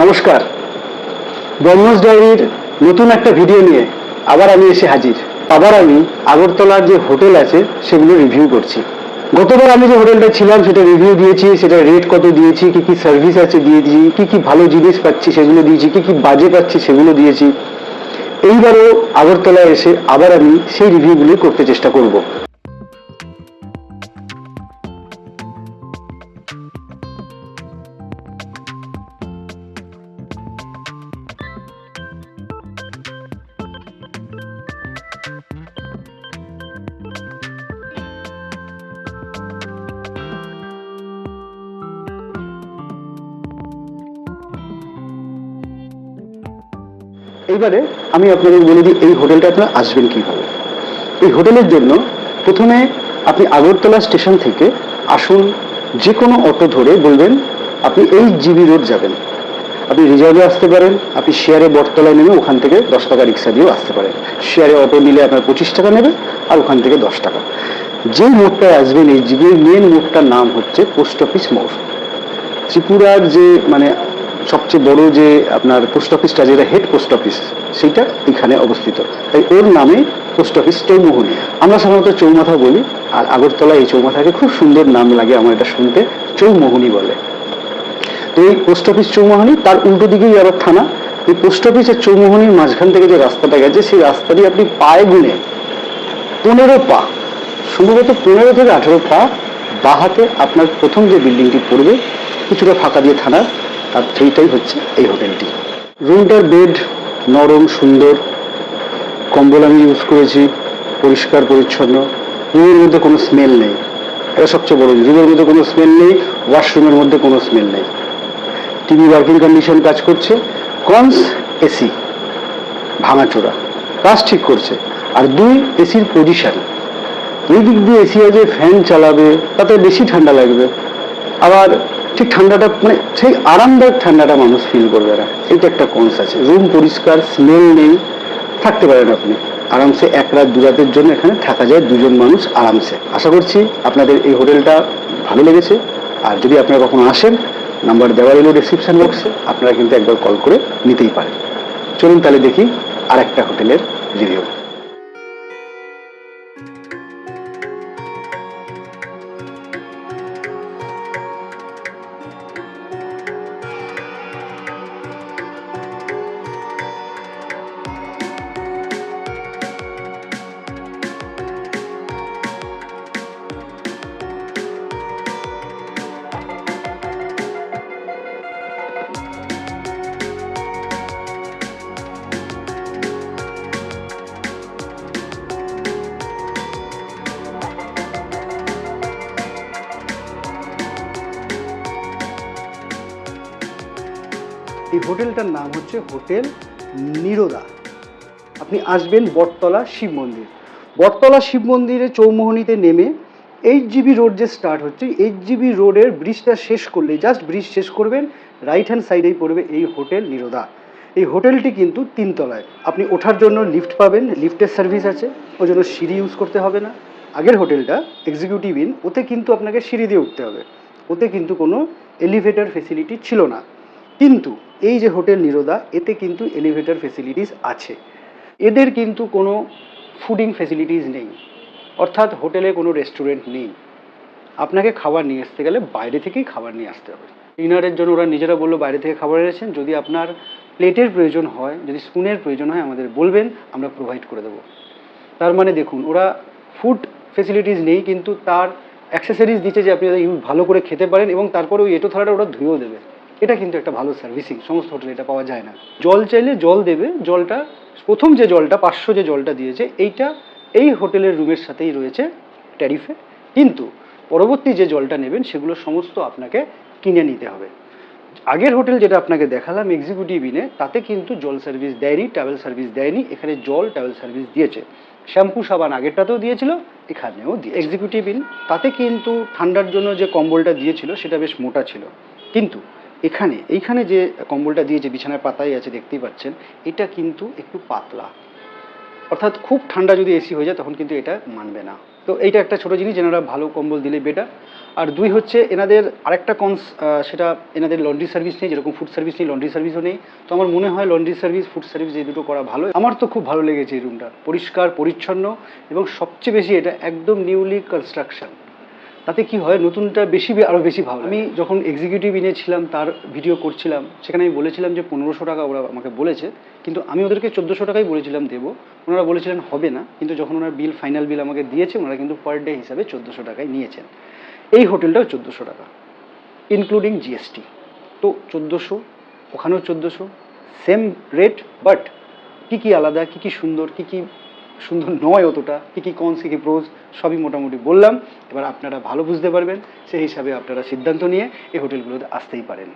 নমস্কার। ব্রহ্মস ডায়েরির নতুন একটা ভিডিও নিয়ে আবার আমি এসে হাজির। আবার আমি আগরতলার যে হোটেল আছে সেগুলো রিভিউ করছি। গতবার আমি যে হোটেলটা ছিলাম সেটা রিভিউ দিয়েছি, সেটা রেট কত দিয়েছি, কি কি সার্ভিস আছে দিয়েছি, কি কি ভালো জিনিস পাচ্ছি সেগুলো দিয়েছি, কি কি বাজে পাচ্ছি সেগুলো দিয়েছি। এইবারও আগরতলায় এসে আবার আমি সেই রিভিউগুলি করতে চেষ্টা করব। এইবারে আমি আপনাদের বলে দিই এই হোটেলটা আপনারা আসবেন কিভাবে। এই হোটেলের জন্য প্রথমে আপনি আগরতলা স্টেশন থেকে আসুন, যে কোনো অটো ধরে বলবেন আপনি 8GB রোড যাবেন। আপনি রিজার্ভে আসতে পারেন, আপনি শেয়ারে বটতলায় নেমে ওখান থেকে 10 টাকা রিক্সা দিয়েও আসতে পারেন। শেয়ারে অটো নিলে আপনার 25 টাকা নেবে আর ওখান থেকে 10 টাকা। যে মোড়টায় আসবেন 8GB মেন মোড়টার নাম হচ্ছে পোস্ট অফিস মোড়। ত্রিপুরার যে সবচেয়ে বড় যে আপনার পোস্ট অফিসটা, যেটা হেড পোস্ট অফিস, সেইটা এখানে অবস্থিত। তাই ওর নামে পোস্ট অফিস চৌমুহনী। আমরা সাধারণত চৌমাথা বলি, আর আগরতলা এই চৌমাথাকে খুব সুন্দর নাম লাগে আমার এটা শুনতে, চৌমোহনী বলে। তো এই পোস্ট অফিস চৌমোহনী, তার উল্টো দিকেই আবার থানা। এই পোস্ট অফিস আর চৌমোহনীর মাঝখান থেকে যে রাস্তাটা গেছে সেই রাস্তা দিয়ে আপনি পায়ে গুনে 15 পা, সম্ভবত 15 থেকে 18 পা বাঁ হাতে আপনার প্রথম যে বিল্ডিংটি পড়বে, কিছুটা ফাঁকা দিয়ে থানার, আর সেইটাই হচ্ছে এই হোটেলটি। রুমটার বেড নরম সুন্দর, কম্বল আমি ইউজ করেছি, পরিষ্কার পরিচ্ছন্ন। রুমের মধ্যে কোনো স্মেল নেই, এটা সবচেয়ে বড়। রুমের মধ্যে কোনো স্মেল নেই, ওয়াশরুমের মধ্যে কোনো স্মেল নেই। টিভি ওয়ার্কিং কন্ডিশন কাজ করছে। কনস এসি ভাঙাচোরা, কাজ ঠিক করছে। আর 2, এসির পজিশন। এই দিক দিয়ে এসি আছে, ফ্যান চালাবে তাতে বেশি ঠান্ডা লাগবে, আবার ঠিক ঠান্ডাটা সেই আরামদায়ক ঠান্ডাটা মানুষ ফিল করবে না। এইটা একটা কনস আছে। রুম পরিষ্কার, স্মেল নেই, থাকতে পারেন আপনি আরামসে। 1 রাত 2 রাতের জন্য এখানে থাকা যায় 2জন মানুষ আরামসে। আশা করছি আপনাদের এই হোটেলটা ভালো লেগেছে। আর যদি আপনারা কখনো আসেন, নাম্বার দেওয়া রইল ডেসক্রিপশন বক্সে, আপনারা কিন্তু একবার কল করে নিতেই পারেন। চলুন তাহলে দেখি আর একটা হোটেলের রিভিউ। এই হোটেলটার নাম হচ্ছে হোটেল নিরোদা। আপনি আসবেন বটতলা শিব মন্দির। বটতলা শিব মন্দিরে চৌমোহনীতে নেমে 8GB রোড যে স্টার্ট হচ্ছে, 8GB রোডের ব্রিজটা শেষ করলে, জাস্ট ব্রিজ শেষ করবেন, রাইট হ্যান্ড সাইডেই পড়বে এই হোটেল নিরোদা। এই হোটেলটি কিন্তু 3 তলায়। আপনি ওঠার জন্য লিফট পাবেন, লিফটের সার্ভিস আছে, ওই জন্য সিঁড়ি ইউজ করতে হবে না। আগের হোটেলটা এক্সিকিউটিভ ইন, ওতে কিন্তু আপনাকে সিঁড়ি দিয়ে উঠতে হবে, ওতে কিন্তু কোনো এলিভেটর ফেসিলিটি ছিল না। কিন্তু এই যে হোটেল নিরোদা, এতে কিন্তু এলিভেটর ফেসিলিটিস আছে। এদের কিন্তু কোনো ফুডিং ফেসিলিটিস নেই, অর্থাৎ হোটেলে কোনো রেস্টুরেন্ট নেই। আপনাকে খাবার নিয়ে আসতে গেলে বাইরে থেকেই খাবার নিয়ে আসতে হবে। ডিনারের জন্য ওরা নিজেরা বললো বাইরে থেকে খাবার এনেছেন, যদি আপনার প্লেটের প্রয়োজন হয়, যদি স্পুনের প্রয়োজন হয় আমাদের বলবেন, আমরা প্রোভাইড করে দেবো। তার মানে দেখুন, ওরা ফুড ফেসিলিটিস নেই কিন্তু তার অ্যাক্সেসরিজ দিচ্ছে যে আপনি ভালো করে খেতে পারেন, এবং তারপরে ওই এঁটো থালাটা ওরা ধুয়েও দেবে। এটা কিন্তু একটা ভালো সার্ভিসিং, সমস্ত হোটেলে এটা পাওয়া যায় না। জল চাইলে জল দেবে, জলটা প্রথম যে জলটা 500 যে জলটা দিয়েছে, এইটা এই হোটেলের রুমের সাথেই রয়েছে ট্যারিফে, কিন্তু পরবর্তী যে জলটা নেবেন সেগুলো সমস্ত আপনাকে কিনে নিতে হবে। আগের হোটেল যেটা আপনাকে দেখালাম এক্সিকিউটিভ ইনে, তাতে কিন্তু জল সার্ভিস দেয়নি, ট্রাভেল সার্ভিস দেয়নি। এখানে জল ট্রাভেল সার্ভিস দিয়েছে, শ্যাম্পু সাবান আগেরটাতেও দিয়েছিল, এখানেও দিয়ে। এক্সিকিউটিভ ইন তাতে কিন্তু ঠান্ডার জন্য যে কম্বলটা দিয়েছিল সেটা বেশ মোটা ছিল, কিন্তু এইখানে যে কম্বলটা দিয়েছে বিছানার পাতাই আছে দেখতেই পাচ্ছেন, এটা কিন্তু একটু পাতলা। অর্থাৎ খুব ঠান্ডা যদি এসি হয়ে যায় তখন কিন্তু এটা মানবে না। তো এইটা একটা ছোটো জিনিস, যেনারা ভালো কম্বল দিলে বেটার। আর দুই হচ্ছে এনাদের আরেকটা সেটা এনাদের লন্ড্রি সার্ভিস নেই, যেরকম ফুড সার্ভিস নেই লন্ড্রি সার্ভিসও নেই। তো আমার মনে হয় লন্ড্রি সার্ভিস ফুড সার্ভিস এই দুটো করা ভালো। আমার তো খুব ভালো লেগেছে এই রুমটা, পরিষ্কার পরিচ্ছন্ন, এবং সবচেয়ে বেশি এটা একদম নিউলি কনস্ট্রাকশন। তাতে কি হয়, নতুনটা আরও বেশি ভালো। আমি যখন এক্সিকিউটিভ ইনে ছিলাম, তার ভিডিও করছিলাম, সেখানে আমি বলেছিলাম যে 1500 টাকা ওরা আমাকে বলেছে, কিন্তু আমি ওদেরকে 1400 টাকাই বলেছিলাম দেবো। ওনারা বলেছিলেন হবে না, কিন্তু যখন ওনার ফাইনাল বিল আমাকে দিয়েছে, ওনারা কিন্তু পার ডে হিসাবে 1400 টাকায় নিয়েছেন। এই হোটেলটাও 1400 টাকা ইনক্লুডিং জিএসটি। তো 1400, ওখানেও 1400, সেম রেট, বাট কী কী আলাদা, কী কী সুন্দর, কী কী সুন্দর নয় অতটা, কী কী কনস, কী কী প্রোজ, সবই মোটামুটি বললাম। এবার আপনারা ভালো বুঝতে পারবেন, সেই হিসাবে আপনারা সিদ্ধান্ত নিয়ে এই হোটেলগুলোতে আসতেই পারেন।